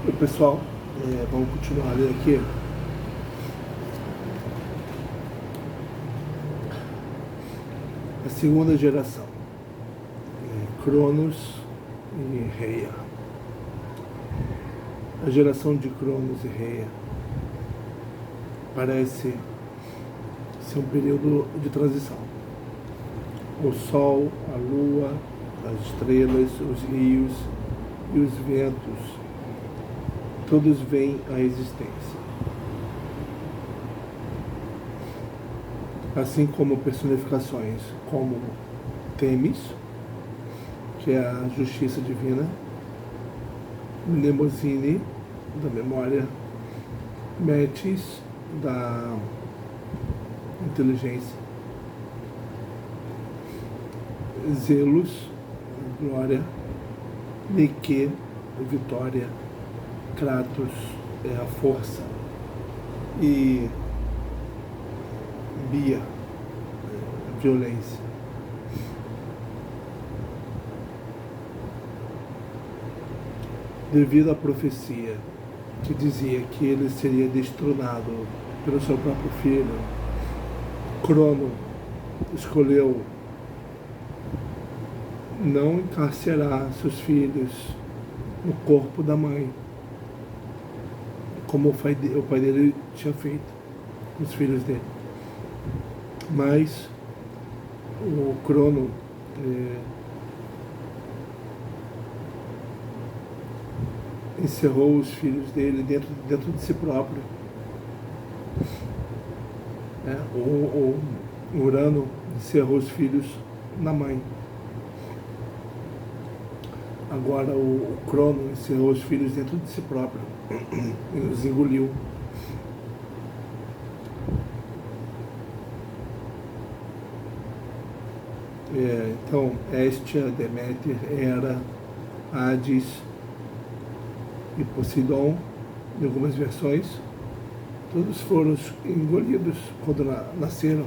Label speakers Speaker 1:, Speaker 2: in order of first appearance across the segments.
Speaker 1: Oi pessoal, vamos continuar lendo aqui. A segunda geração, Cronos e Reia. A geração de Cronos e Reia parece ser um período de transição. O Sol, a Lua, as estrelas, os rios e os ventos, todos vêm à existência. Assim como personificações como Temis, que é a justiça divina, Mnemosyne, da memória, Metis, da inteligência, Zelos, glória, Nike, vitória, Kratos, a força, e Bia, violência. Devido à profecia que dizia que ele seria destronado pelo seu próprio filho, Crono escolheu não encarcerar seus filhos no corpo da mãe, como o pai dele tinha feito com os filhos dele. Mas o Crono encerrou os filhos dele dentro de si próprio. O Urano encerrou os filhos na mãe. Agora o Crono encerrou os filhos dentro de si próprio e os engoliu. Então, Hestia, Deméter, Hera, Hades e Poseidon, em algumas versões, todos foram engolidos quando nasceram.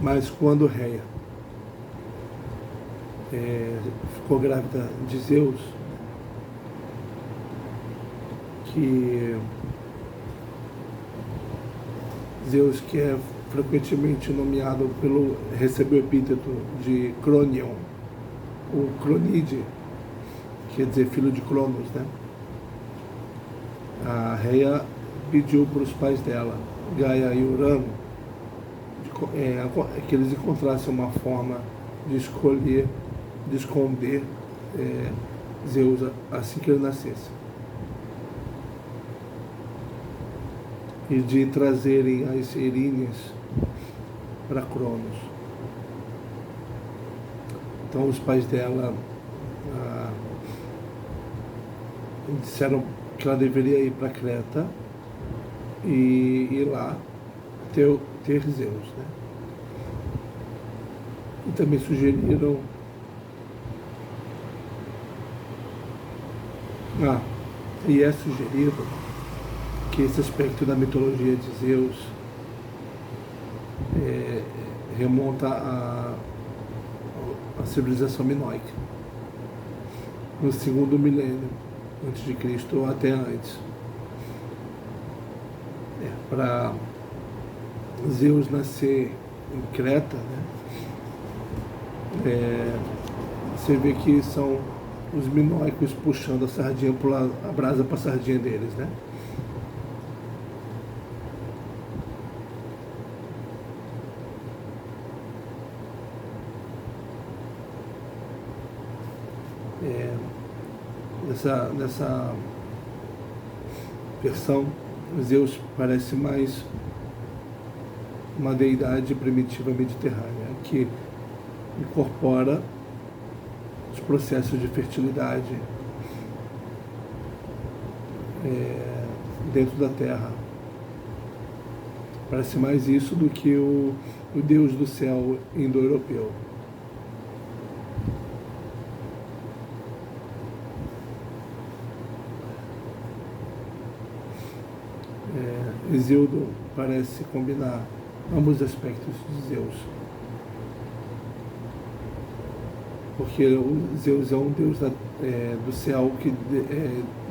Speaker 1: Mas quando Reia ficou grávida de Zeus, que é frequentemente nomeado recebeu o epíteto de Cronion, o Cronide, quer dizer filho de Cronos, né? A Reia pediu para os pais dela, Gaia e Urano, que eles encontrassem uma forma de esconder Zeus assim que ele nascesse, e de trazerem as Eríneas para Cronos. Então os pais dela disseram que ela deveria ir para Creta e ir lá ter Zeus, né? E também sugeriram e é sugerido que esse aspecto da mitologia de Zeus remonta à civilização minoica, no segundo milênio antes de Cristo ou até antes. Para Zeus nascer em Creta, né? Você vê que são os minoicos puxando a sardinha, a brasa para a sardinha deles, né? Nessa versão, Zeus parece mais uma deidade primitiva mediterrânea, que incorpora os processos de fertilidade dentro da terra. Parece mais isso do que o deus do céu indo-europeu. Hesíodo parece combinar ambos aspectos de Zeus. porque o Zeus é um deus do céu que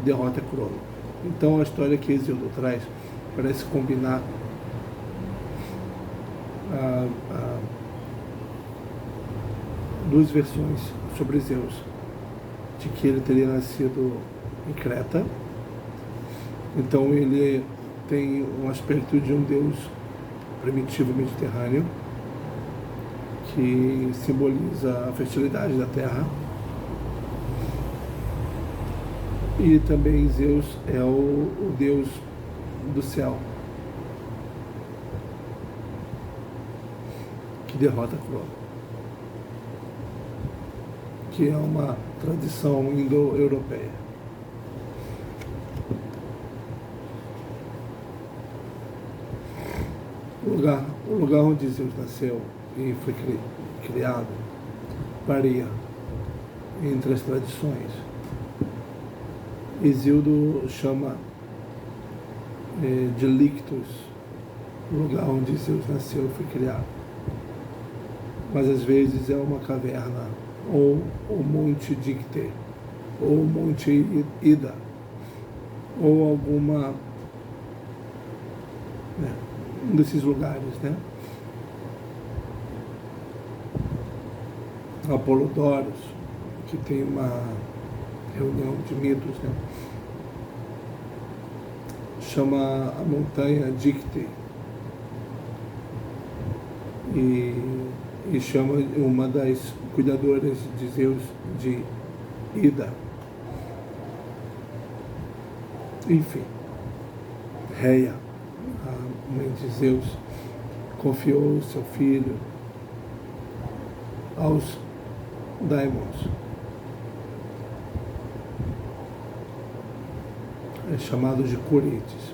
Speaker 1: derrota Crono. Então a história que Hesíodo traz parece combinar duas versões sobre Zeus, de que ele teria nascido em Creta, então ele tem um aspecto de um deus primitivo mediterrâneo, que simboliza a fertilidade da terra, e também Zeus é o deus do céu, que derrota Crono, que é uma tradição indo-europeia. O lugar onde Zeus nasceu e foi criado varia entre as tradições. Hesíodo chama de Lictos o lugar onde Zeus nasceu e foi criado, mas às vezes é uma caverna, ou o Monte Dicte, ou o Monte Ida, ou alguma, um desses lugares, Apolodoros, que tem uma reunião de mitos, chama a montanha Dicte e chama uma das cuidadoras de Zeus de Ida. Enfim, Reia, a mãe de Zeus, confiou seu filho aos daimons, chamados de Curetes,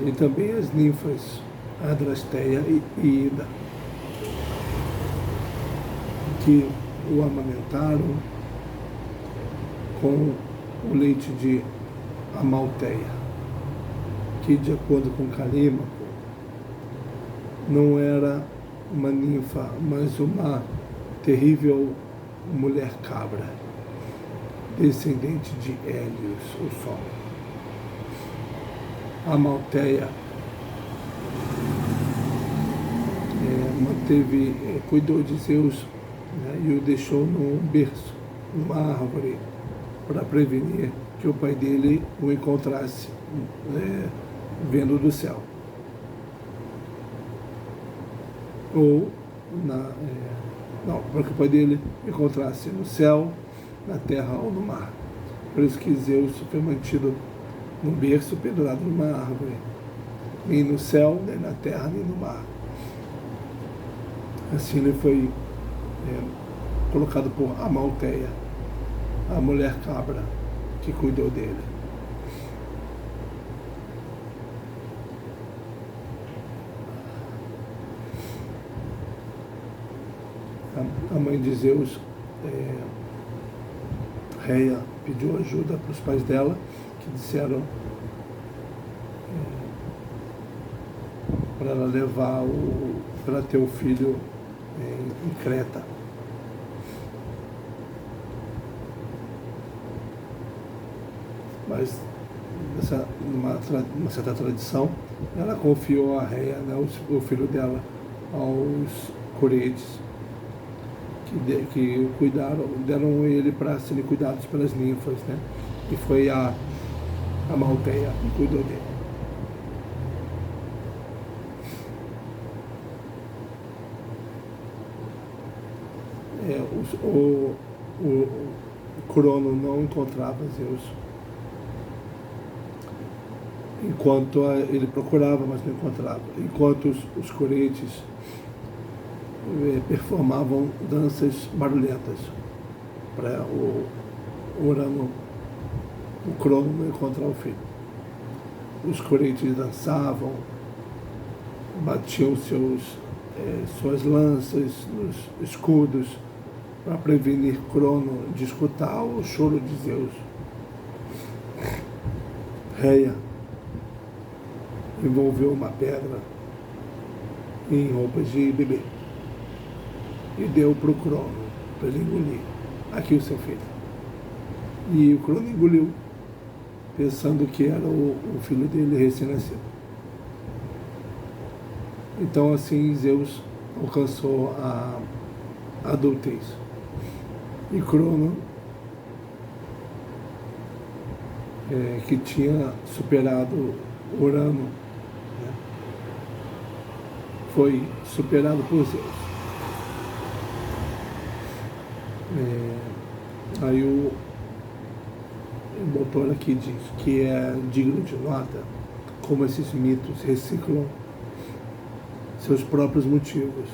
Speaker 1: e também as ninfas Adrasteia e Ida, que o amamentaram com o leite de Amalteia, que, de acordo com Calímaco, não era uma ninfa, mas uma terrível mulher cabra, descendente de Hélios, o Sol. Amalteia cuidou de Zeus, e o deixou num berço, numa árvore, para prevenir que o pai dele o encontrasse vendo do céu. Ou para que o pai dele encontrasse no céu, na terra ou no mar. Por isso que Zeus foi mantido num berço pendurado numa árvore, nem no céu, nem na terra, nem no mar. Assim ele foi colocado por Amalteia, a mulher cabra que cuidou dele. A mãe de Zeus, Reia, pediu ajuda para os pais dela, que disseram para ela levar para ter o filho em Creta. Mas, numa certa tradição, ela confiou a Reia, o filho dela, aos Curetes, que deram ele para serem cuidados pelas ninfas, E foi a Amalteia que cuidou dele. O Crono não encontrava Zeus, enquanto ele procurava, mas não encontrava. Enquanto os Curetes performavam danças barulhentas para o Crono não encontrar o filho. Os Curetes dançavam, batiam suas lanças nos escudos para prevenir Crono de escutar o choro de Zeus. Reia envolveu uma pedra em roupas de bebê e deu para o Crono, para ele engolir. Aqui o seu filho. E o Crono engoliu, pensando que era o filho dele recém-nascido. Então assim Zeus alcançou a adultez. E Crono, que tinha superado Urano, né, foi superado por Zeus. Aí o autor aqui diz que é digno de nota como esses mitos reciclam seus próprios motivos.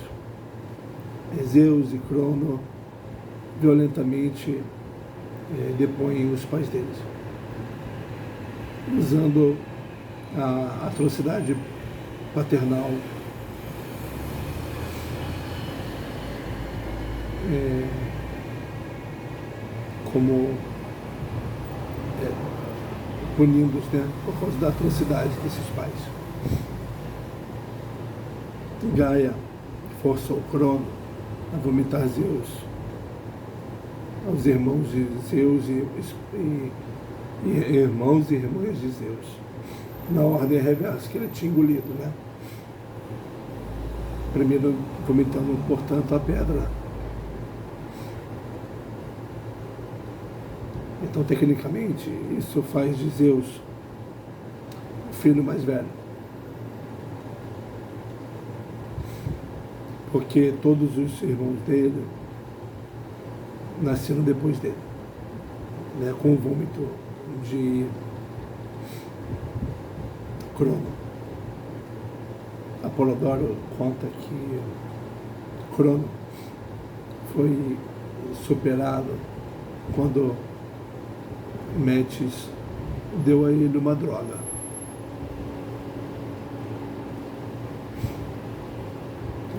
Speaker 1: Zeus e Crono violentamente depõem os pais deles, usando a atrocidade paternal como punindo-os, né, por causa da atrocidade desses pais. Gaia forçou Crono a vomitar Zeus aos irmãos de Zeus e irmãos e irmãs de Zeus, na ordem reversa que ele tinha engolido, né? Primeiro vomitando, portanto, a pedra. Então, tecnicamente, isso faz de Zeus o filho mais velho. Porque todos os irmãos dele nasceram depois dele, né, com o vômito de Crono. Apolodoro conta que Crono foi superado quando Metis deu a ele uma droga.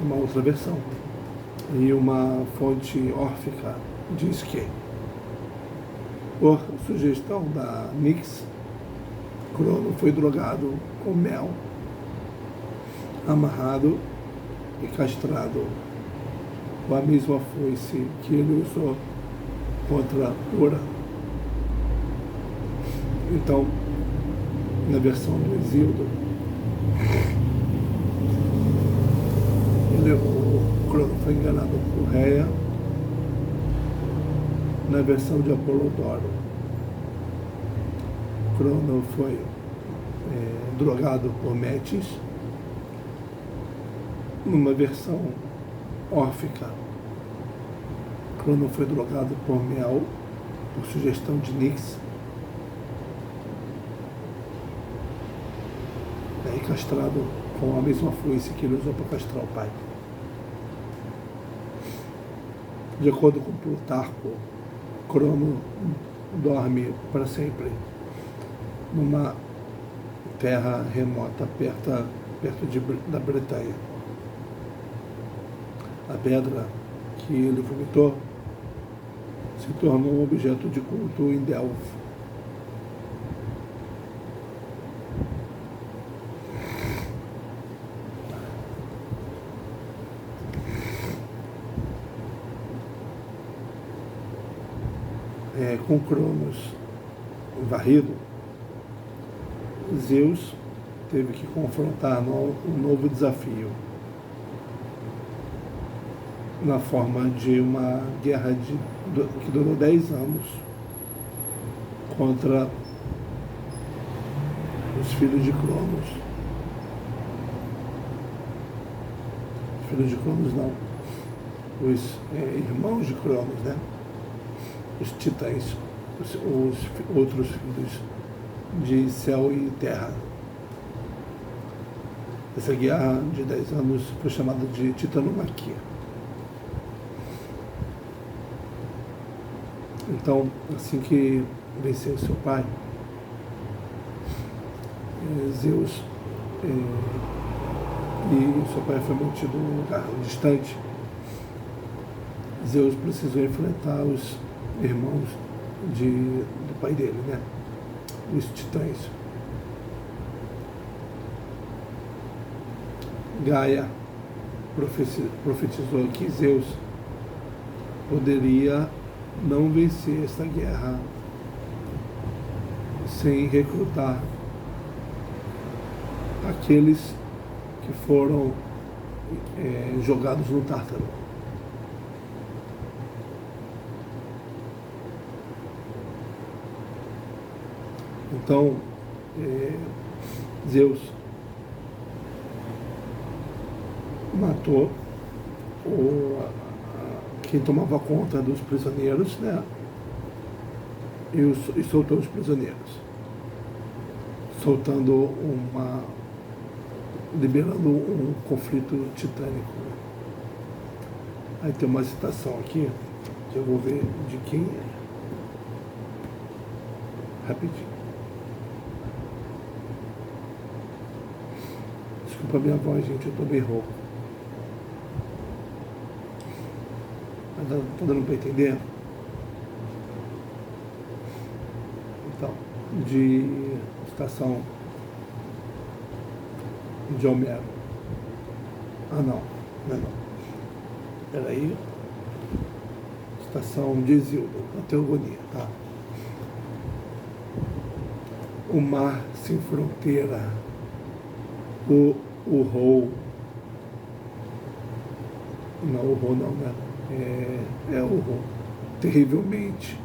Speaker 1: Uma outra versão. E uma fonte órfica diz que, por sugestão da Nix, Crono foi drogado com mel, amarrado e castrado com a mesma foice que ele usou contra Urano. Então, na versão do Hesíodo, o Crono foi enganado por Rhea. Na versão de Apolodoro, Crono foi drogado por Metis. Numa versão órfica, Crono foi drogado por mel, por sugestão de Nix, e castrado com a mesma foice que ele usou para castrar o pai. De acordo com Plutarco, Crono dorme para sempre numa terra remota perto da Bretanha. A pedra que ele vomitou se tornou um objeto de culto em Delfos. Com Cronos varrido, Zeus teve que confrontar um novo desafio na forma de uma guerra que durou 10 anos contra os filhos de Cronos. Os filhos de Cronos não, os irmãos de Cronos, né? Os titãs, os outros filhos de céu e terra. Essa guerra de 10 anos foi chamada de Titanomaquia. Então, assim que venceu seu pai, Zeus e seu pai foi mantido num lugar distante. Zeus precisou enfrentar os irmãos do pai dele, né? Os titãs. Gaia profetizou que Zeus poderia não vencer essa guerra sem recrutar aqueles que foram jogados no Tártaro. Então, Zeus matou quem tomava conta dos prisioneiros, né? E soltou os prisioneiros, liberando um conflito titânico. Aí tem uma citação aqui, que eu vou ver de quem é. Rapidinho. Desculpa a minha voz, gente, eu tô bem rouco. Mas tá dando para entender? Então, de citação de Homero. Não é não. Peraí. Citação de Hesíodo, a Teogonia, tá? O mar sem fronteira, o Rho, não, o Rho não, né? É o Rho, terrivelmente.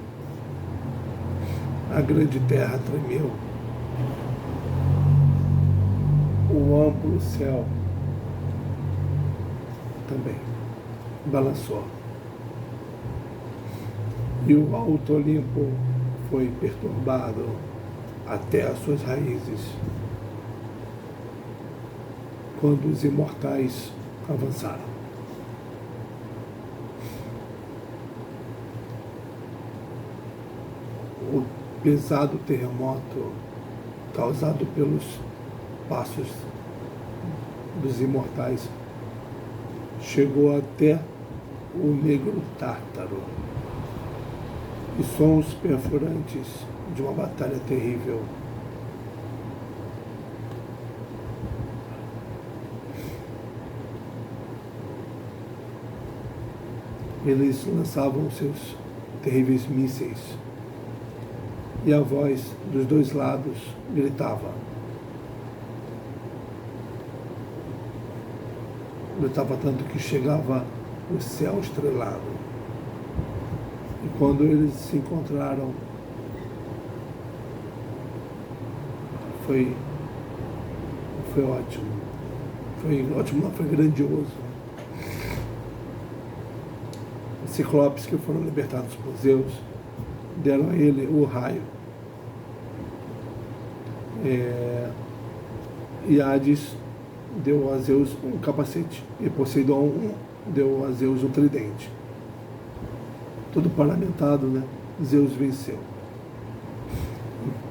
Speaker 1: A grande terra tremeu. O amplo céu também balançou. E o alto Olimpo foi perturbado até as suas raízes, quando os imortais avançaram. O pesado terremoto causado pelos passos dos imortais chegou até o negro Tártaro, e sons perfurantes de uma batalha terrível. Eles lançavam seus terríveis mísseis, e a voz dos dois lados gritava. Gritava tanto que chegava o céu estrelado. E quando eles se encontraram, foi ótimo. Foi ótimo, não, foi grandioso. Os ciclopes que foram libertados por Zeus deram a ele o raio. E Hades deu a Zeus um capacete, e Poseidon deu a Zeus um tridente. Tudo parlamentado, né? Zeus venceu,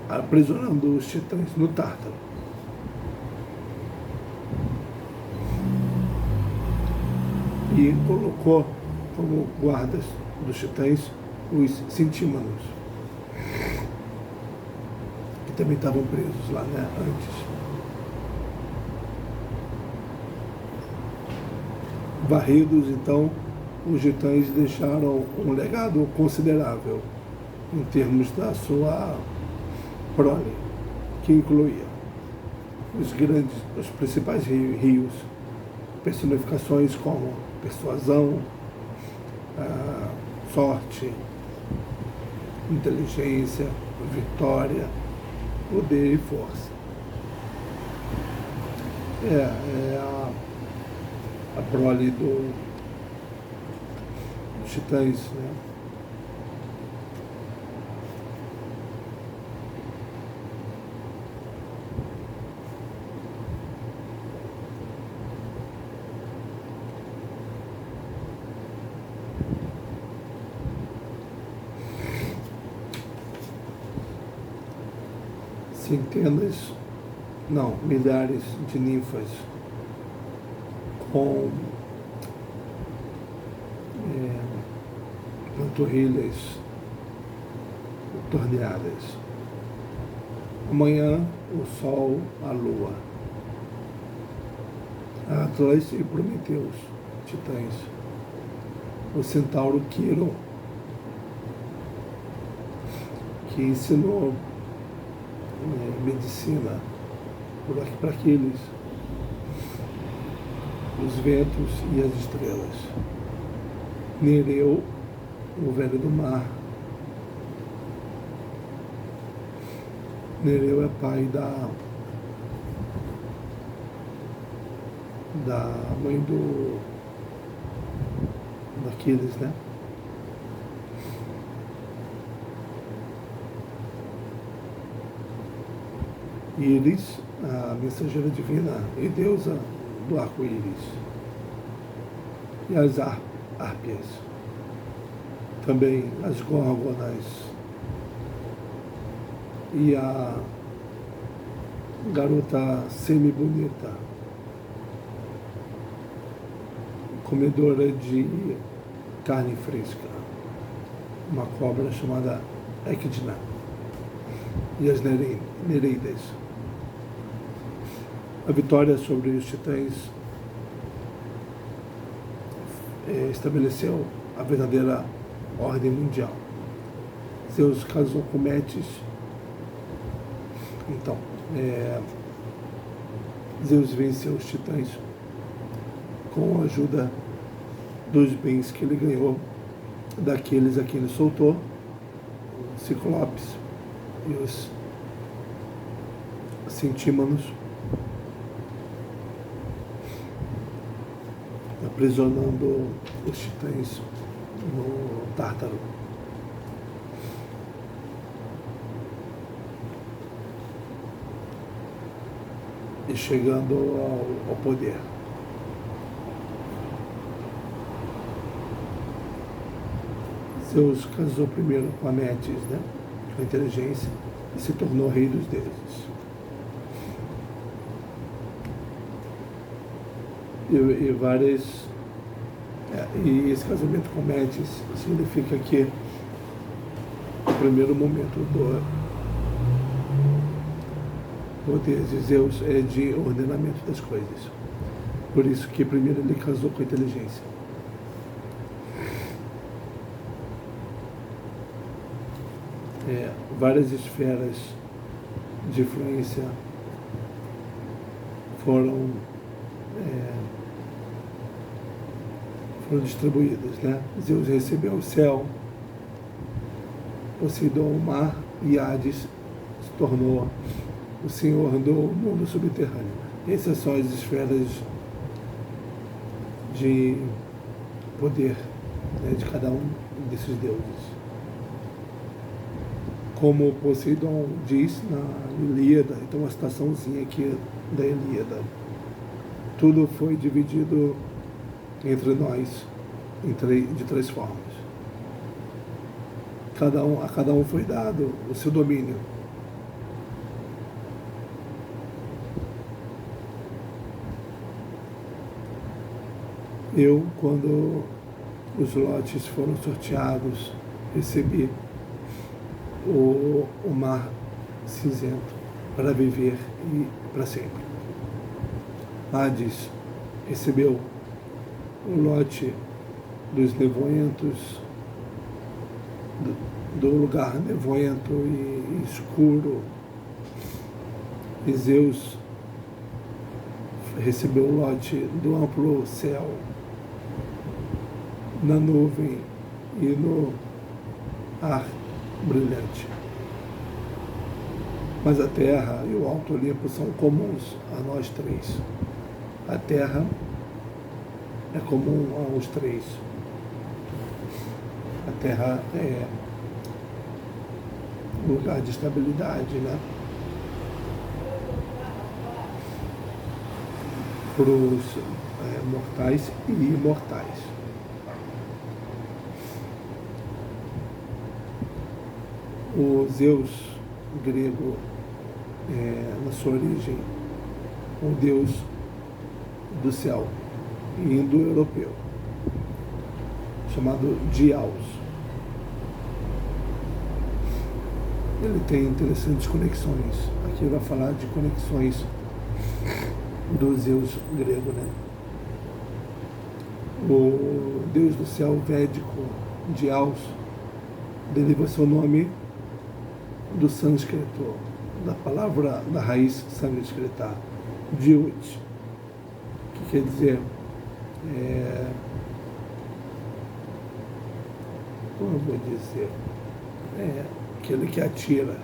Speaker 1: aprisionando os titãs no Tártaro. E colocou como guardas dos titãs os Sintímanos, que também estavam presos lá, né, antes. Varridos, então, os titãs deixaram um legado considerável em termos da sua prole, que incluía os principais rios, personificações como persuasão, sorte, inteligência, vitória, poder e força. A prole dos titãs, né? Milhares de ninfas com panturrilhas torneadas. Amanhã, o sol, a lua, Atlas e Prometeus, titãs, o centauro Quiro, que ensinou medicina para Aquiles, os ventos e as estrelas. Nereu, o velho do mar. Nereu é pai da mãe daqueles, né? Íris, a mensageira divina e deusa do arco-íris. E as árpias, também as górgonas e a garota semi-bonita, comedora de carne fresca, uma cobra chamada Echidna, e as Nereidas. A vitória sobre os titãs estabeleceu a verdadeira ordem mundial. Zeus casou com Metis. Então, Zeus venceu os titãs com a ajuda dos bens que ele ganhou daqueles a quem ele soltou, os Ciclopes e os Centímanos, aprisionando os titãs no Tártaro. E chegando ao poder. Zeus casou primeiro com a Metis, né? Com a inteligência, e se tornou rei dos deuses. E esse casamento com Metis significa que o primeiro momento do poder de Zeus é de ordenamento das coisas. Por isso que primeiro ele casou com a inteligência. Várias esferas de influência foram distribuídas, né? Zeus recebeu o céu, Poseidon o mar, e Hades se tornou o senhor do mundo subterrâneo. Essas são as esferas de poder, né, de cada um desses deuses. Como Poseidon diz na Ilíada, então uma citaçãozinha aqui da Ilíada: tudo foi dividido entre nós de três formas. A cada um foi dado o seu domínio. Eu, quando os lotes foram sorteados, recebi o mar cinzento para viver e para sempre. Hades recebeu o lote dos nevoentos, do lugar nevoento e escuro, e Zeus recebeu o lote do amplo céu, na nuvem e no ar brilhante. Mas a terra e o Alto Olimpo são comuns a nós três. A terra é comum aos três. A terra é um lugar de estabilidade, né? Para os mortais e imortais. O Zeus grego, na sua origem, o deus do céu, indo-europeu, chamado Diaos. Ele tem interessantes conexões. Aqui vai falar de conexões do Zeus grego, né? O Deus do céu védico de Aos deriva seu nome do sânscrito, da palavra, da raiz sânscrita, Jyot, que quer dizer, como eu vou dizer, aquele que atira,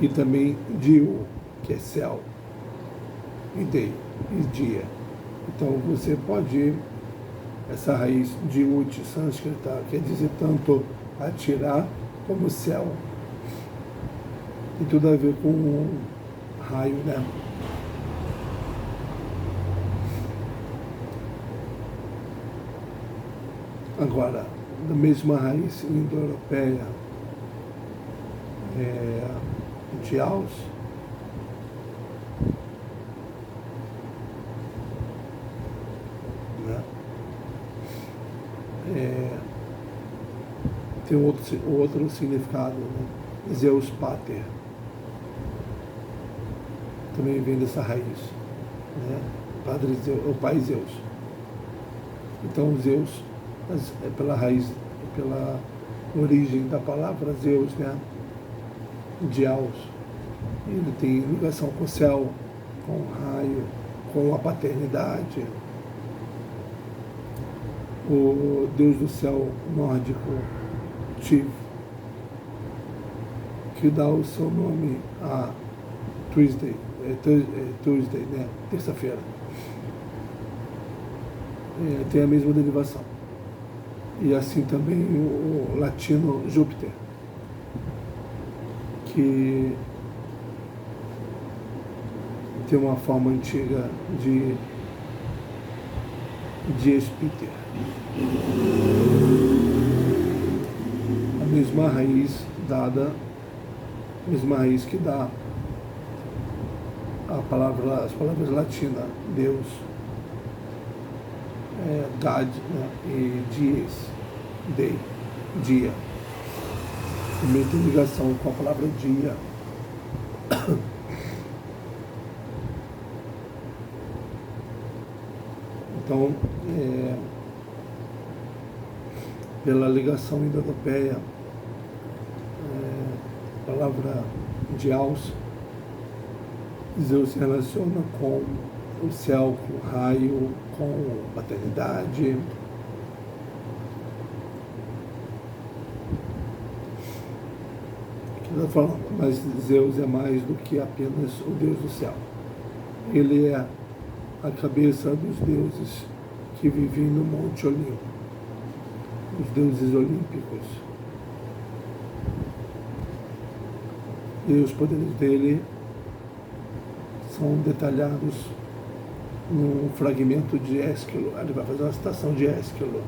Speaker 1: e também Dio, que é céu, e Dei, e dia. Então você pode, essa raiz Jyot sânscrita quer dizer tanto atirar como céu. Tem tudo a ver com raio, né? Agora, da mesma raiz indo-europeia de Aos, né? Tem outro significado, né? Zeus Pater. Também vem dessa raiz, né? Padre Zeus, o pai Zeus. Então Zeus, pela raiz, pela origem da palavra Zeus, né? De Aos, ele tem ligação com o céu, com o raio, com a paternidade. O Deus do céu nórdico, Tiv, que dá o seu nome a Tuesday, né? Terça-feira. Tem a mesma derivação. E assim também o latino Júpiter, que tem uma forma antiga de Júpiter. A mesma raiz que dá as palavras latinas, Deus, God, né? E dies, day, dia. Também tem ligação com a palavra dia. Então, pela ligação indo-europeia, a palavra de Aos, Zeus se relaciona com o céu, com o raio, com a paternidade. Mas Zeus é mais do que apenas o Deus do céu. Ele é a cabeça dos deuses que vivem no Monte Olimpo, os deuses olímpicos. E os poderes dele são detalhados num fragmento de Ésquilo. Ele vai fazer uma citação de Ésquilo.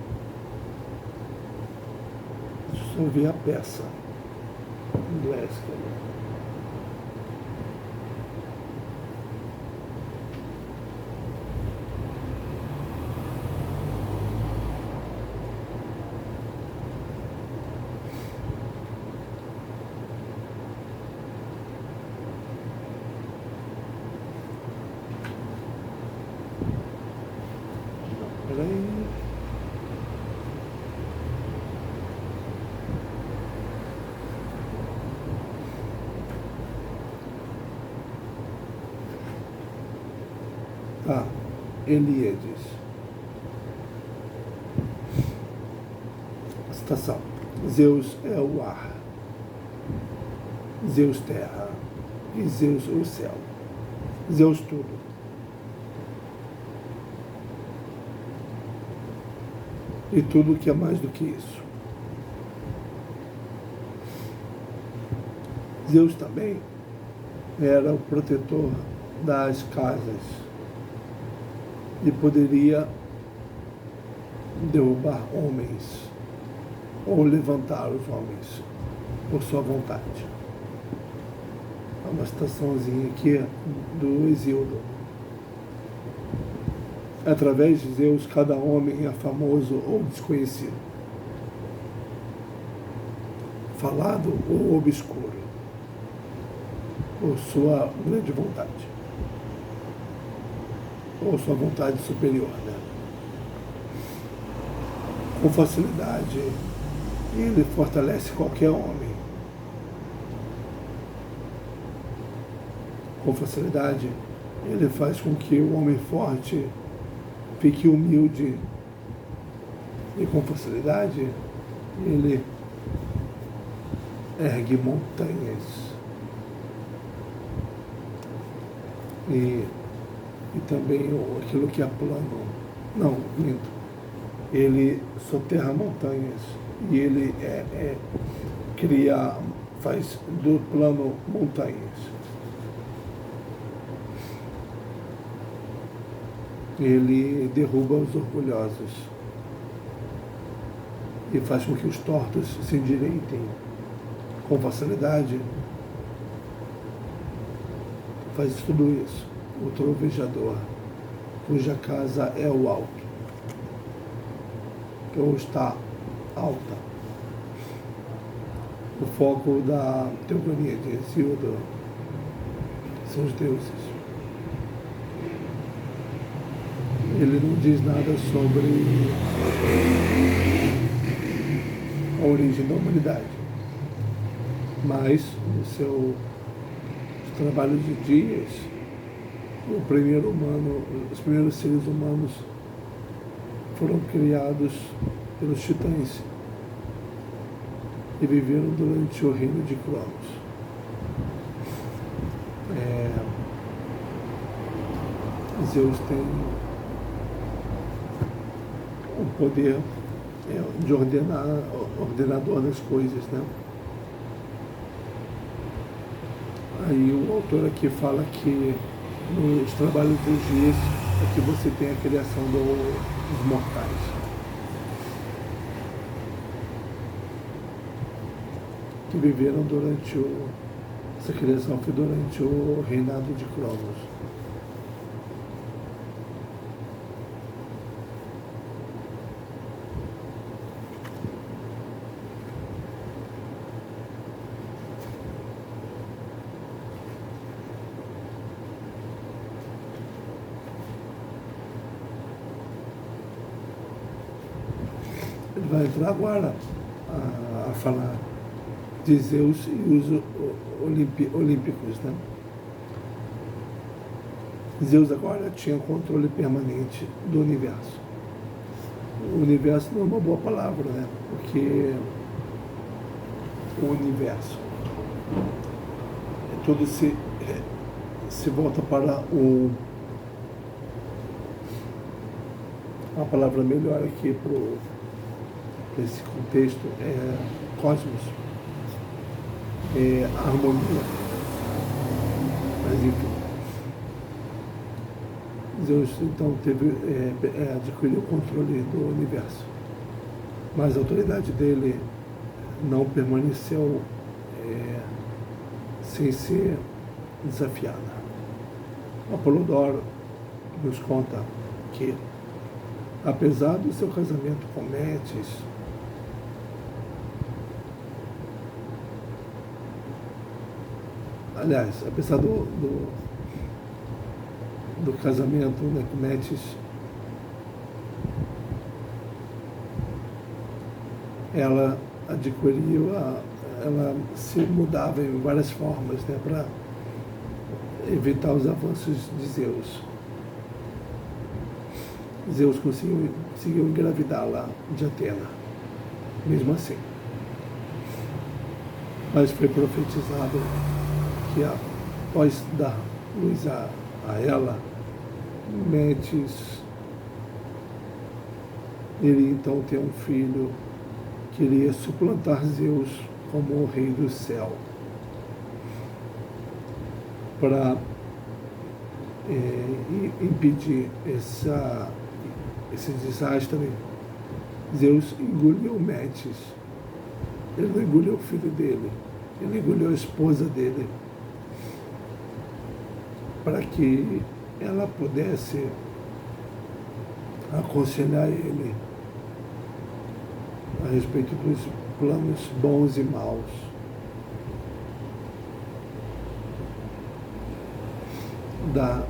Speaker 1: Deixa eu ver a peça do Ésquilo. Eliades. Citação. Zeus é o ar, Zeus terra e Zeus o céu. Zeus tudo. E tudo que é mais do que isso. Zeus também era o protetor das casas e poderia derrubar homens ou levantar os homens por sua vontade. Há uma citaçãozinha aqui do Hesíodo. Através de Zeus, cada homem é famoso ou desconhecido, falado ou obscuro, por sua grande vontade, ou sua vontade superior, né? Com facilidade, ele fortalece qualquer homem. Com facilidade, ele faz com que o homem forte fique humilde. E com facilidade, ele ergue montanhas. E também aquilo que é plano. Não, minto. Ele soterra montanhas. E ele faz do plano montanhas. Ele derruba os orgulhosos e faz com que os tortos se endireitem. Com facilidade, faz tudo isso. O trovejador, cuja casa é o alto, ou está alta. O foco da teogonia de Hesíodo são os deuses. Ele não diz nada sobre a origem da humanidade, mas no seu trabalho de dias, os primeiros seres humanos foram criados pelos titãs e viveram durante o reino de Cronos. Zeus tem o poder de ordenador das coisas, né? Aí o autor aqui fala que nos trabalhos dos dias é que você tem a criação dos mortais. Que viveram essa criação foi durante o reinado de Cronos. Ele vai entrar agora a falar de Zeus e os olímpicos, né? Zeus agora tinha controle permanente do universo. O universo não é uma boa palavra, né? Porque o universo tudo se volta para uma palavra melhor aqui para esse contexto é cosmos. Harmonia. Mas enfim, Zeus então adquiriu o controle do universo, mas a autoridade dele não permaneceu sem ser desafiada. Apolodoro nos conta que, apesar do seu casamento com Metis, aliás, apesar do casamento, né, com Metis, ela adquiriu, ela se mudava em várias formas, né, para evitar os avanços de Zeus. Zeus conseguiu engravidá-la de Atena, mesmo assim. Mas foi profetizado que após dar luz a ela, Metis iria então ter um filho que iria suplantar Zeus como o rei do céu. Para impedir esse desastre, Zeus engoliu Metis. Ele não engoliu o filho dele, ele engoliu a esposa dele, para que ela pudesse aconselhar ele a respeito dos planos bons e maus. Dar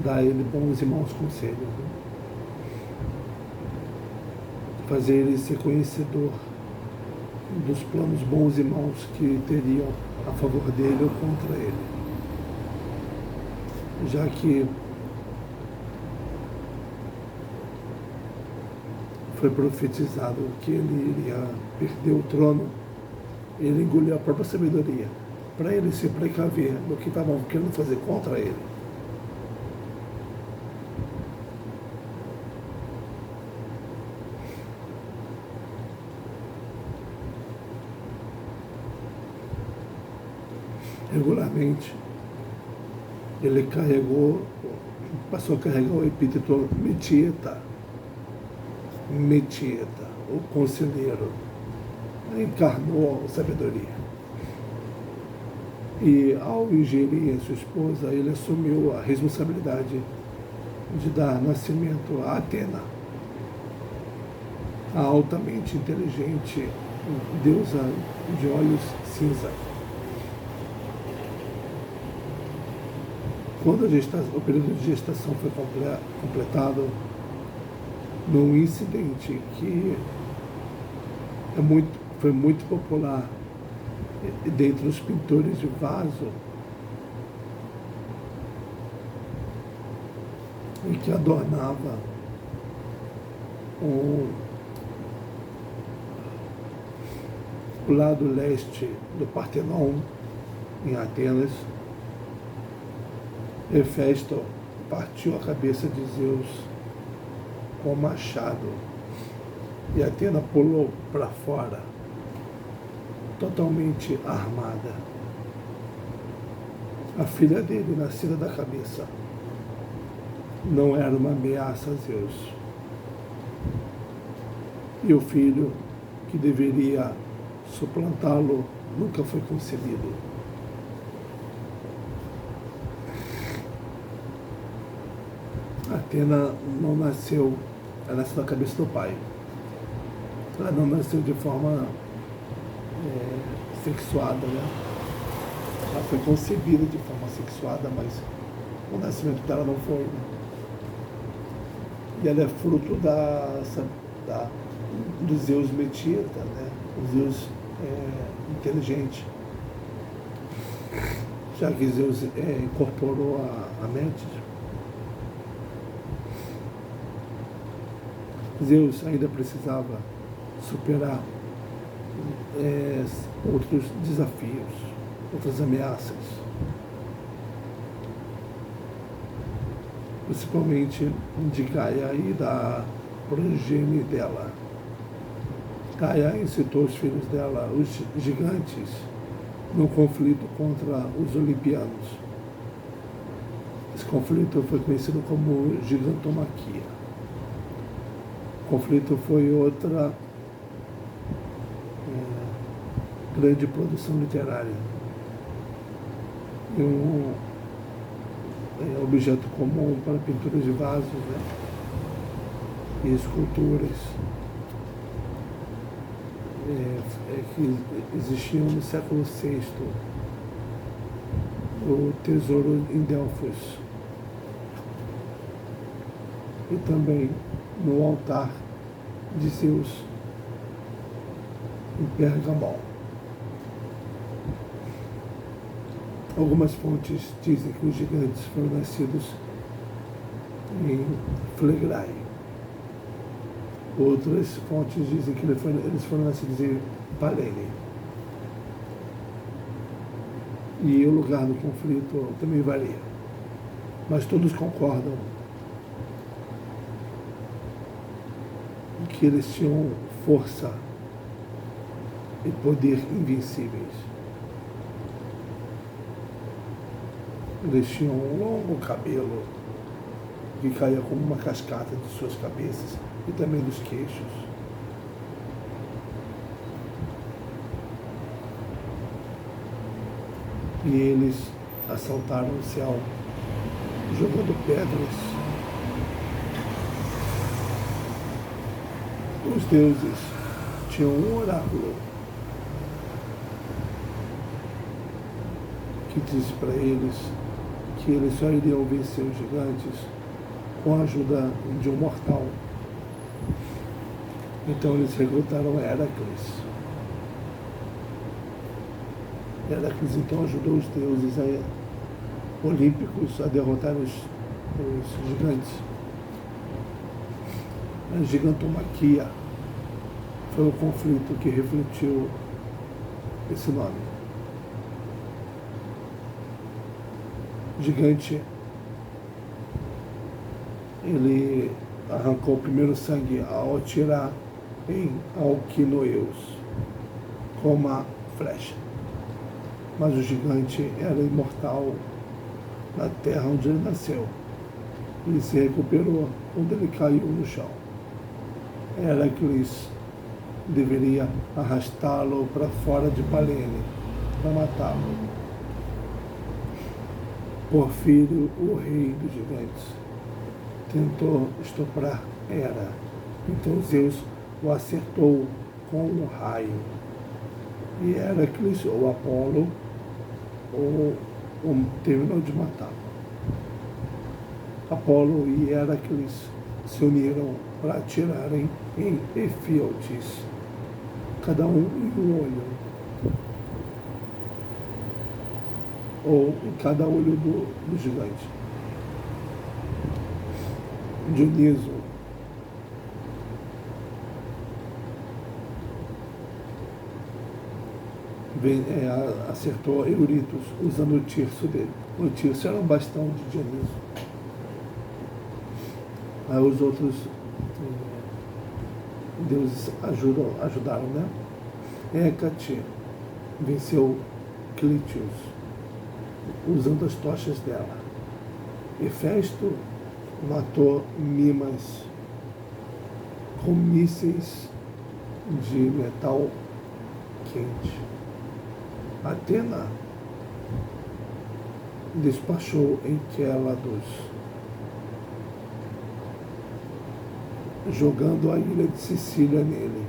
Speaker 1: a ele bons e maus conselhos. Né? fazer ele ser conhecedor dos planos bons e maus que teriam a favor dele ou contra ele, já que foi profetizado que ele iria perder o trono. Ele engoliu a própria sabedoria para ele se precaver do que estavam querendo fazer contra ele. Regularmente, ele passou a carregar o epíteto Metieta, o conselheiro, encarnou a sabedoria. E ao ingerir a sua esposa, ele assumiu a responsabilidade de dar nascimento a Atena, a altamente inteligente deusa de olhos cinza. Quando o período de gestação foi completado, num incidente que foi muito popular dentre os pintores de vaso, e que adornava o lado leste do Partenon, em Atenas. Hefesto partiu a cabeça de Zeus com o machado e Atena pulou para fora, totalmente armada. A filha dele, nascida da cabeça, não era uma ameaça a Zeus. E o filho, que deveria suplantá-lo, nunca foi concebido. Atena não nasceu, ela nasceu na cabeça do pai. Ela não nasceu de forma sexuada, né? Ela foi concebida de forma sexuada, mas o nascimento dela não foi, né? E ela é fruto do Zeus Metieta, né? O Zeus inteligente. Já que Zeus incorporou a Metis, Zeus ainda precisava superar outros desafios, outras ameaças, principalmente de Gaia e da progenie dela. Gaia incitou os filhos dela, os gigantes, no conflito contra os olimpianos. Esse conflito foi conhecido como gigantomaquia. O conflito foi outra grande produção literária. E um objeto comum para pinturas de vasos, né? E esculturas que existiam no século VI, o tesouro em Delfos, e também no altar de Zeus em Pergamon. Algumas fontes dizem que os gigantes foram nascidos em Phlegrae. Outras fontes dizem que eles foram nascidos em Palene. E o lugar do conflito também varia. Mas todos concordam que eles tinham força e poder invencíveis. Eles tinham um longo cabelo que caía como uma cascata de suas cabeças e também dos queixos. E eles assaltaram o céu jogando pedras. Os deuses tinham um oráculo que disse para eles que eles só iriam vencer os gigantes com a ajuda de um mortal. Então eles recrutaram Heracles. Heracles então ajudou os deuses olímpicos a derrotar os gigantes. A gigantomaquia foi o conflito que refletiu esse nome. Gigante, ele arrancou o primeiro sangue ao atirar em Alquinoeus com uma flecha. Mas o gigante era imortal na terra onde ele nasceu. Ele se recuperou quando ele caiu no chão. Heracles deveria arrastá-lo para fora de Palene para matá-lo. Porfírio, o rei dos gigantes, tentou estuprar Hera. Então Zeus o acertou com um raio. E Heracles, ou Apolo, terminou de matá-lo. Apolo e Heracles se uniram para atirarem em Efíotes, cada um em um olho, ou em cada olho do gigante. Dioniso acertou Euritos usando o tirso dele. O tirso era um bastão de Dioniso. Aí os outros deuses ajudaram, né? Hécate venceu Clítios usando as tochas dela. Hefesto matou Mimas com mísseis de metal quente. Atena despachou Encélados, jogando a ilha de Sicília nele.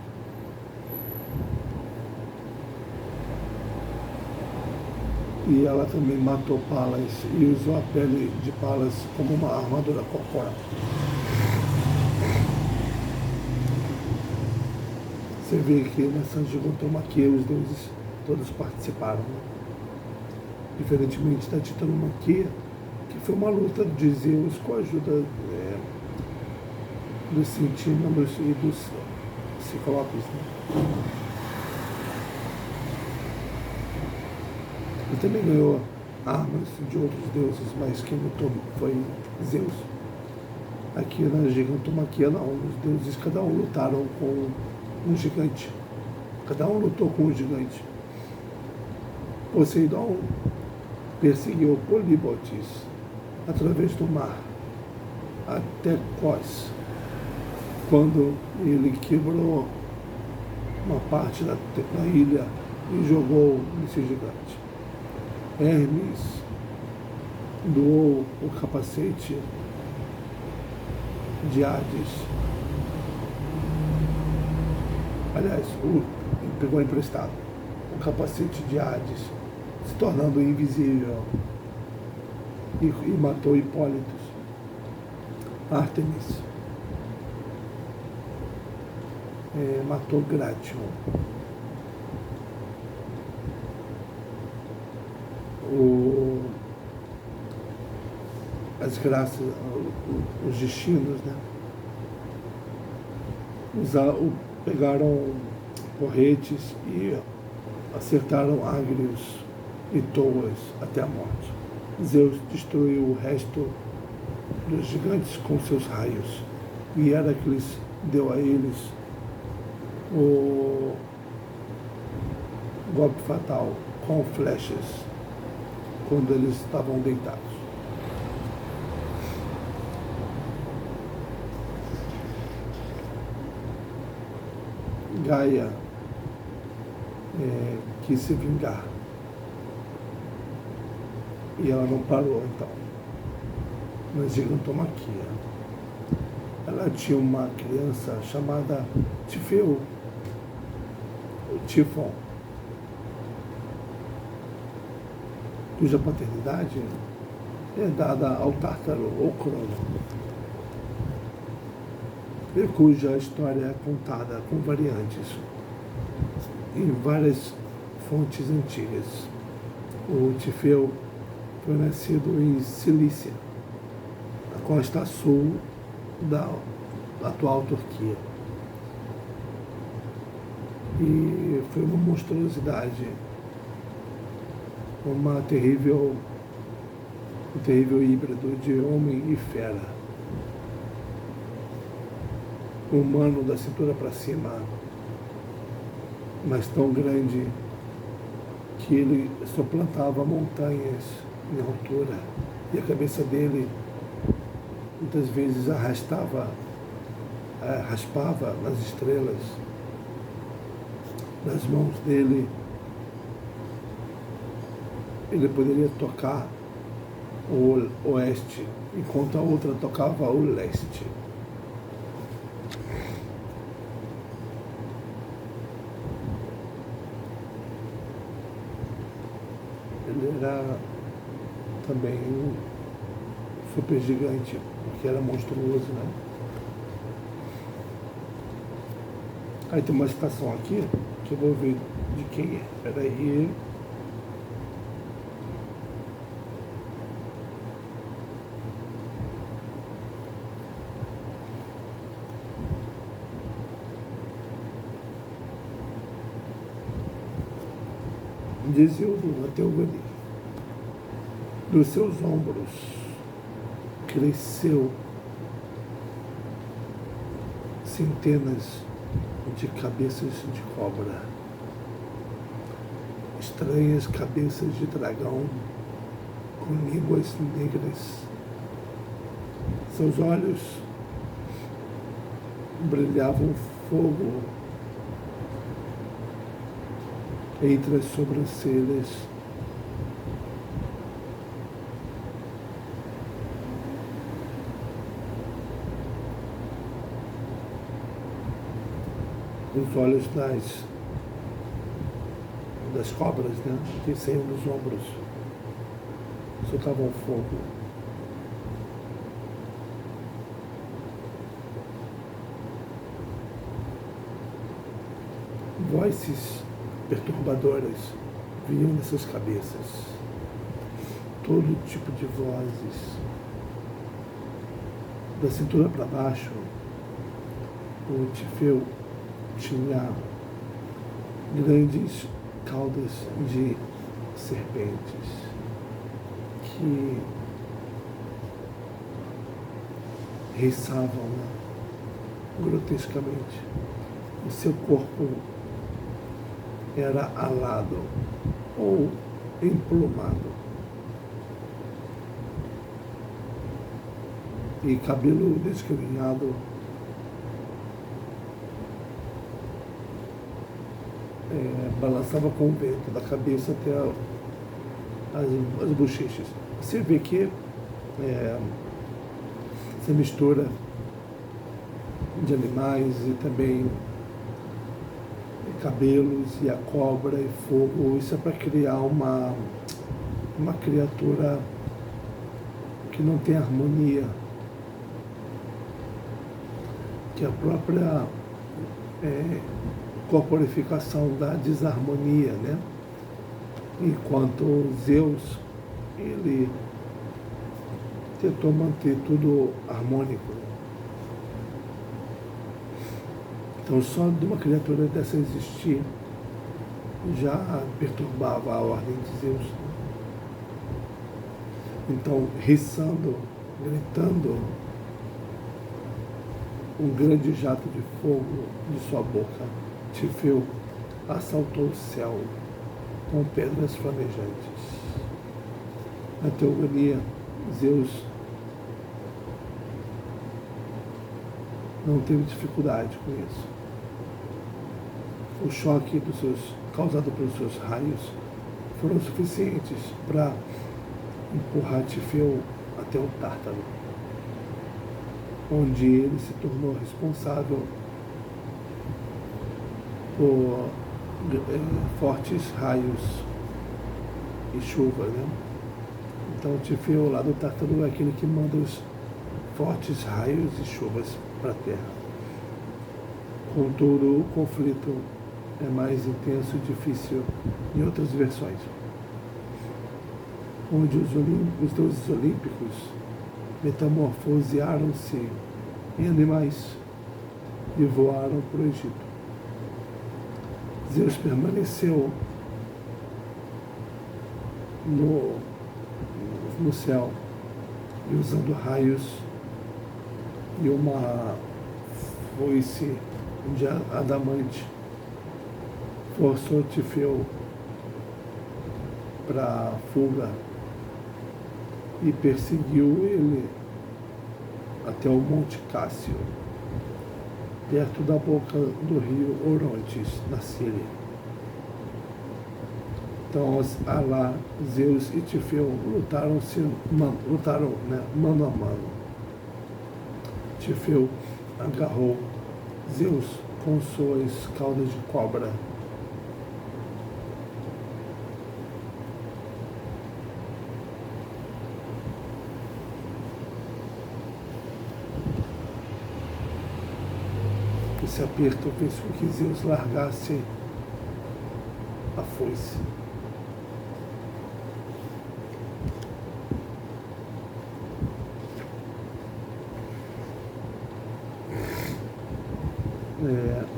Speaker 1: E ela também matou Palas e usou a pele de Palas como uma armadura corporal. Você vê que nessa gigantomaquia os deuses todos participaram, né? Diferentemente da titanomaquia, que foi uma luta de Zeus com a ajuda dos centímetros e dos ciclopes, né? Ele também ganhou armas de outros deuses, mas quem lutou foi Zeus. Aqui na gigantomaquia não, os deuses cada um lutaram com um gigante. Cada um lutou com um gigante. Poseidon perseguiu Políbotes através do mar até Cós, quando ele quebrou uma parte da ilha e jogou nesse gigante. Hermes doou o capacete de Hades. Aliás, pegou emprestado o capacete de Hades, se tornando invisível, e matou Hipólitos. Ártemis matou Grátion. As graças, os destinos, né? Pegaram porretes e acertaram ágrios e toas até a morte. Zeus destruiu o resto dos gigantes com seus raios, e Heracles deu a eles o golpe fatal com flechas quando eles estavam deitados. Gaia quis se vingar, e ela não parou então. Na gigantomaquia, ela tinha uma criança chamada Tifeu, Tifon, cuja paternidade é dada ao Tártaro ou Crono. cuja história é contada com variantes em várias fontes antigas. O Tifeu foi nascido em Cilícia, a costa sul da atual Turquia. E foi uma monstruosidade, um terrível híbrido de homem e fera. Humano da cintura para cima, mas tão grande que ele suplantava montanhas em altura, e a cabeça dele muitas vezes raspava nas estrelas. Nas mãos dele ele poderia tocar o oeste, enquanto a outra tocava o leste. Ele era também super gigante, porque era monstruoso, né? Aí tem uma citação aqui, que eu vou ver de quem é. Peraí. Diz Hildo na teogonia: dos seus ombros cresceu centenas de cabeças de cobra, estranhas cabeças de dragão com línguas negras. Seus olhos brilhavam fogo entre as sobrancelhas. Os olhos das cobras, né, que saíam dos ombros, soltavam fogo. Vozes perturbadoras vinham dessas cabeças, todo tipo de vozes. Da cintura para baixo, o Tifeu tinha grandes caudas de serpentes que riçavam, né, grotescamente. O seu corpo era alado ou emplumado, e cabelo desgrenhado balançava com o vento da cabeça até as bochechas. Você vê que essa mistura de animais e também cabelos e a cobra e fogo, isso é para criar uma criatura que não tem harmonia, que a própria corporificação da desarmonia, né? Enquanto Zeus, ele tentou manter tudo harmônico. Então, só de uma criatura dessa existir já perturbava a ordem de Zeus. Então, riçando, gritando, um grande jato de fogo de sua boca, Tifeu assaltou o céu com pedras flamejantes. Na teogonia, Zeus não teve dificuldade com isso. O choque causado pelos seus raios foram suficientes para empurrar Tifeu até o Tártaro, onde ele se tornou responsável por fortes raios e chuva, né? Então, Tifeu lá do Tártaro é aquele que manda os fortes raios e chuvas para a Terra. Contudo, o conflito é mais intenso e difícil em outras versões, onde os deuses olímpicos metamorfosearam-se em animais e voaram para o Egito. Zeus permaneceu no céu e usando raios e uma foice de adamante forçou Tifeu para a fuga e perseguiu ele até o Monte Cássio, perto da boca do rio Orontes, na Síria. Então, lá, Zeus e Tifeu lutaram mano a mano. Tifeu agarrou Zeus com suas caudas de cobra. Esse aperto fez com que Zeus largasse a foice.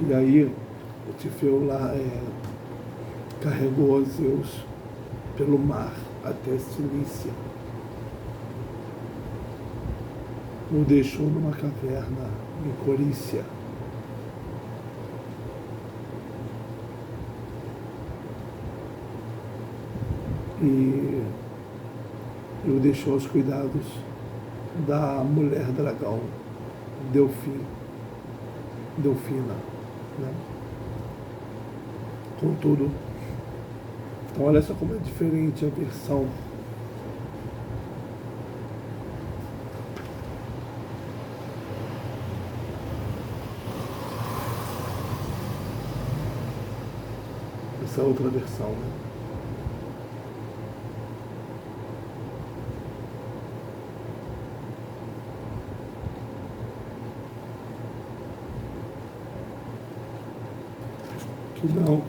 Speaker 1: E aí, Tifeu lá carregou Zeus pelo mar até Cilícia. O deixou numa caverna em Corícia. E o deixou aos cuidados da mulher dragão, Delfina, né? Contudo, então olha só como é diferente a versão. Essa outra versão, né?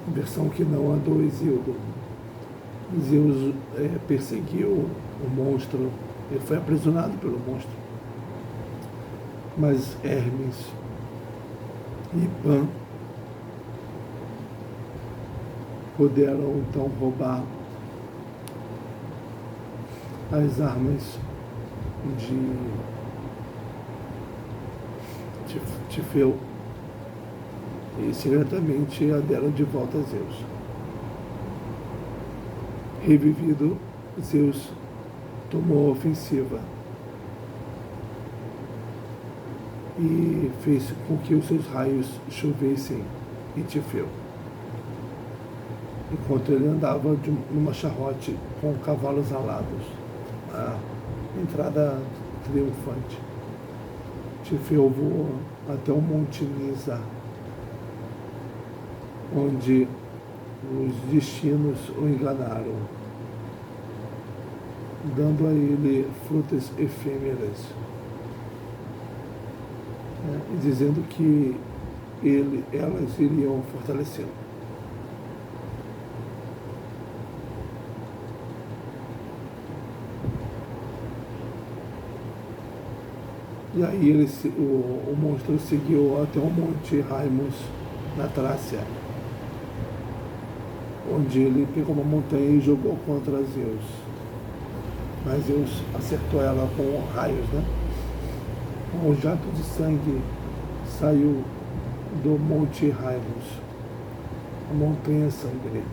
Speaker 1: Versão que não a do Hesíodo. Zeus perseguiu o monstro, ele foi aprisionado pelo monstro. Mas Hermes e Pan puderam então roubar as armas de Tifeu e secretamente a deram de volta a Zeus. Revivido, Zeus tomou a ofensiva e fez com que os seus raios chovessem em Tifeu, enquanto ele andava numa charrote com cavalos alados, a entrada triunfante. Tifeu voou até o Monte Nisa, onde os destinos o enganaram, dando a ele frutas efêmeras, e dizendo que elas iriam fortalecê-lo. E aí o monstro seguiu até o Monte Haimos, na Trácia, onde ele pegou uma montanha e jogou contra Zeus. Mas Zeus acertou ela com raios, né? Um jato de sangue saiu do Monte Haimos, a montanha sangrenta.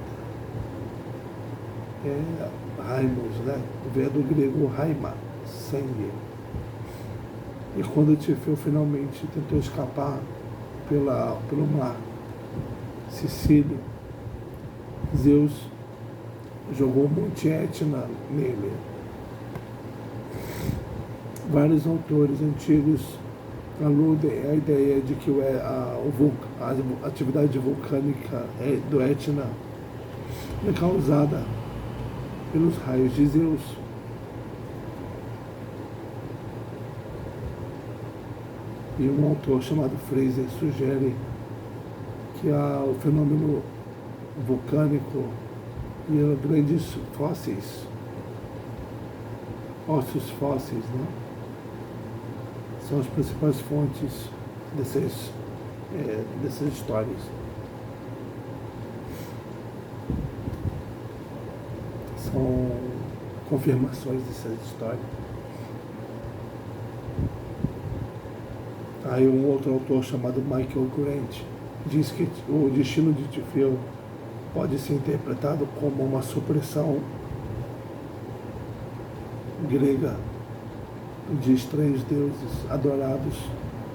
Speaker 1: Haimos, né? Veio do grego haima, sangue. E quando Tifeu finalmente tentou escapar pelo mar Sicílio, Zeus jogou o Monte Etna nele. Vários autores antigos aludem à ideia de que a atividade vulcânica do Etna é causada pelos raios de Zeus. E um autor chamado Fraser sugere que há o fenômeno vulcânico e grandes fósseis, ossos fósseis, né? São as principais fontes dessas histórias. São confirmações dessas histórias. Aí um outro autor chamado Michael Grant diz que o destino de Tífil pode ser interpretado como uma supressão grega de estranhos deuses adorados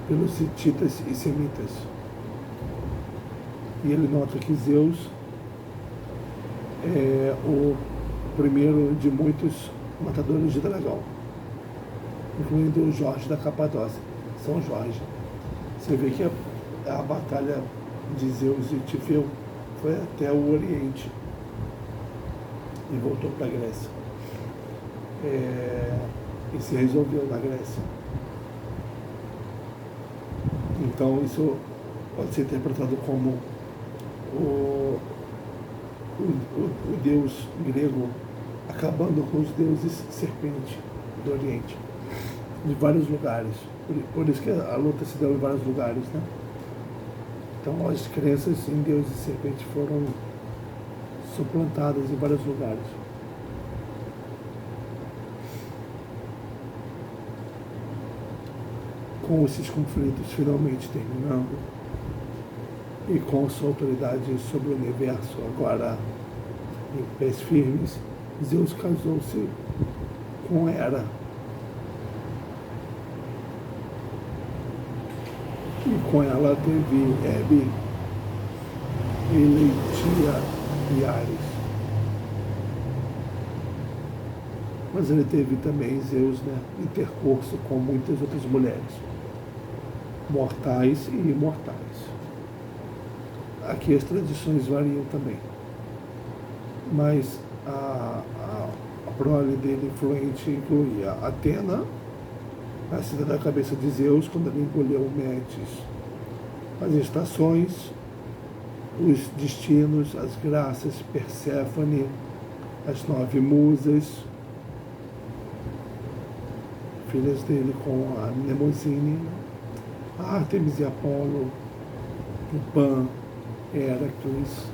Speaker 1: pelos hititas e semitas. E ele nota que Zeus é o primeiro de muitos matadores de dragão, incluindo o Jorge da Capadócia, São Jorge. Você vê que a batalha de Zeus e Tífil foi até o Oriente e voltou para a Grécia. E se resolveu na Grécia. Então isso pode ser interpretado como o deus grego acabando com os deuses serpente do Oriente, de vários lugares. Por isso que a luta se deu em vários lugares, né? Então as crenças em deuses e serpente foram suplantadas em vários lugares. Com esses conflitos finalmente terminando e com sua autoridade sobre o universo agora em pés firmes, Zeus casou-se com Hera. E com ela teve Hebe, Eleitia e Ares. Mas ele teve também Zeus, né, intercurso com muitas outras mulheres, mortais e imortais. Aqui as tradições variam também, mas a prole dele influente incluía Atena, nascida da cabeça de Zeus quando ele engoliu Metis, as estações, os destinos, as graças, Perséfone, as 9 musas, filhas dele com a Mnemosine, a Ártemis e Apolo, o Pan, Heracles,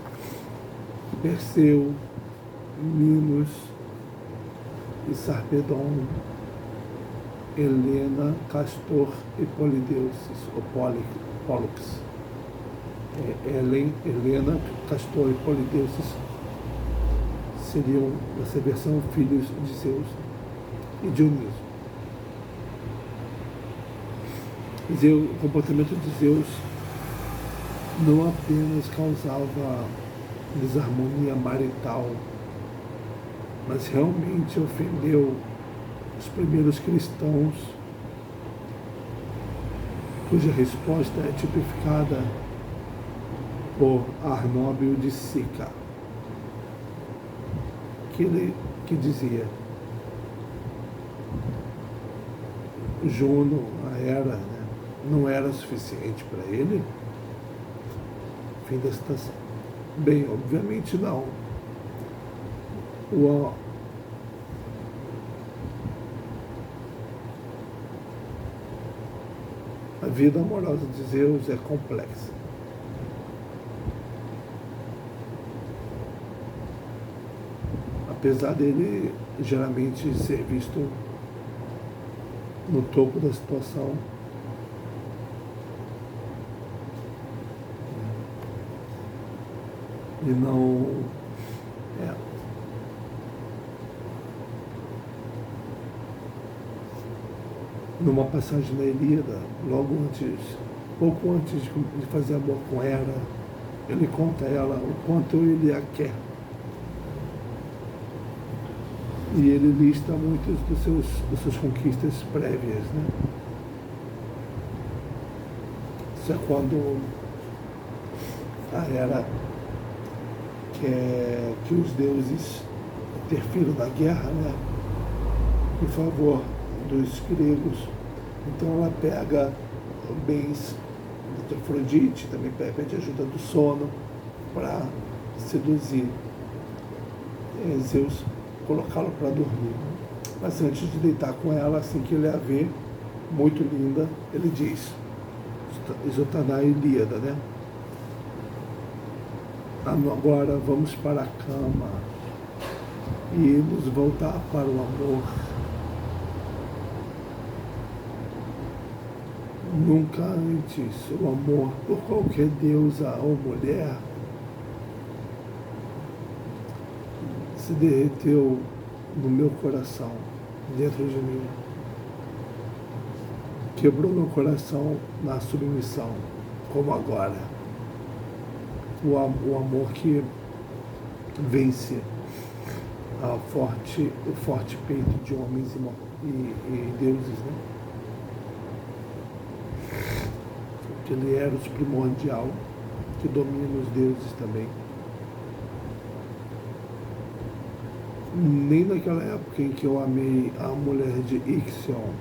Speaker 1: Perseu, Minos e Sarpedon, Helena, Castor e Polideuces, ou Pólux. Helena, Castor e Polideuces seriam, nessa versão, filhos de Zeus e Dioniso. O comportamento de Zeus não apenas causava desarmonia marital, mas realmente ofendeu os primeiros cristãos, cuja resposta é tipificada por Arnóbio de Sica, que dizia: Juno, a Hera, né, não era suficiente para ele? Fim da citação. Bem, obviamente não. A vida amorosa de Zeus é complexa. Apesar dele geralmente ser visto no topo da situação, e não numa passagem na Ilíada, pouco antes de fazer amor com Hera, ele conta a ela o quanto ele a quer. E ele lista muitas das suas conquistas prévias, né? Isso é quando a Hera quer que os deuses interfiram na guerra, né, em favor dos gregos. Então ela pega bens de Afrodite, também pede ajuda do sono para seduzir Zeus, colocá-lo para dormir. Mas antes de deitar com ela, assim que ele a vê, muito linda, ele diz, isso está na Ilíada, né? Agora vamos para a cama e nos voltar para o amor. Nunca antes o amor por qualquer deusa ou mulher se derreteu no meu coração, dentro de mim. Quebrou meu coração na submissão, como agora. O amor que vence o forte peito de homens e deuses, né? Que ele era o primordial, que domina os deuses também. Nem naquela época em que eu amei a mulher de Ixion,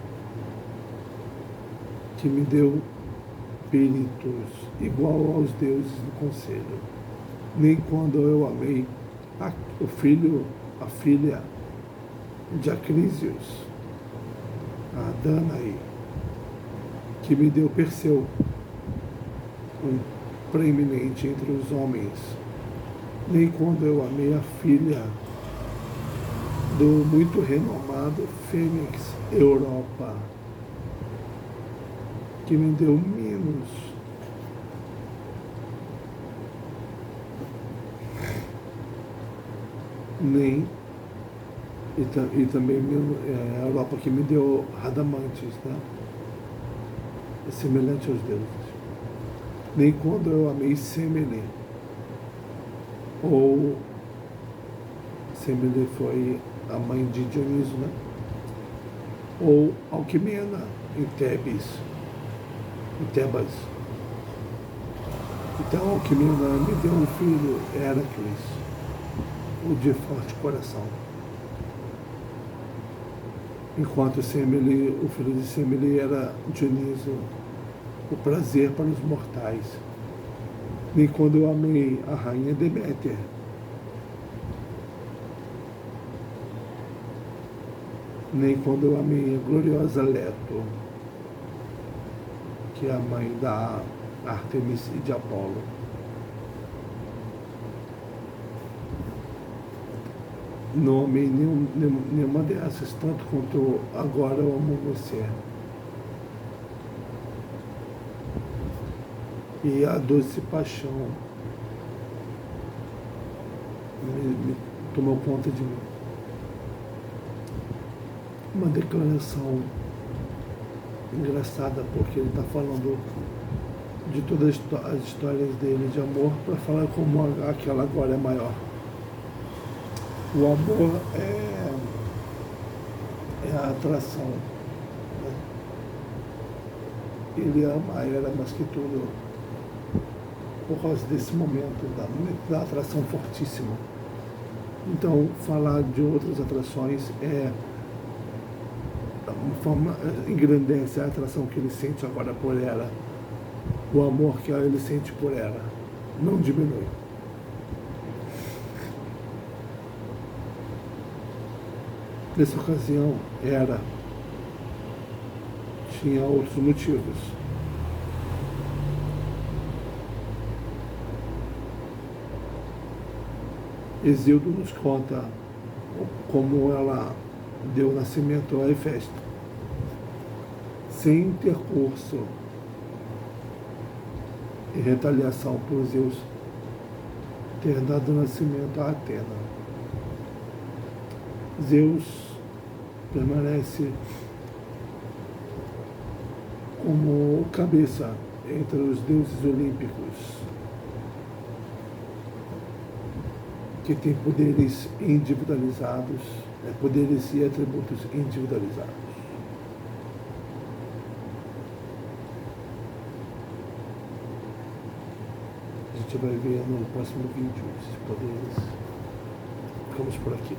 Speaker 1: que me deu peritos igual aos deuses do conselho. Nem quando eu amei a filha de Acrisios, a Danae, que me deu Perseu, um preeminente entre os homens. Nem quando eu amei a filha do muito renomado Fênix Europa, que me deu Minos. Nem, e também a Europa que me deu Radamantes, né? Semelhante aos deuses. Nem quando eu amei Semele, ou Semele foi a mãe de Dioniso, né? Ou Alquimena, em Tebas. Então Alquimena me deu um filho, Heracles, o de forte coração. Enquanto Semele, o filho de Semele era Dioniso, o prazer para os mortais. Nem quando eu amei a rainha Deméter, nem quando eu amei a gloriosa Leto, que é a mãe da Ártemis e de Apolo. Não amei nenhuma dessas, tanto quanto agora eu amo você. E a doce paixão me tomou conta de mim. Uma declaração engraçada, porque ele está falando de todas as histórias dele de amor para falar como aquela agora é maior. O amor é a atração, né? Ele ama a Hera mais que tudo, por causa desse momento da atração fortíssima. Então, falar de outras atrações uma forma, engrandece a atração que ele sente agora por ela, o amor que ele sente por ela, não diminui. Nessa ocasião, tinha outros motivos. Hesíodo nos conta como ela deu nascimento a Hefesto, sem intercurso e retaliação por Zeus ter dado nascimento a Atena. Zeus permanece como cabeça entre os deuses olímpicos, que tem poderes individualizados, poderes e atributos individualizados. A gente vai ver no próximo vídeo esses poderes. Ficamos por aqui.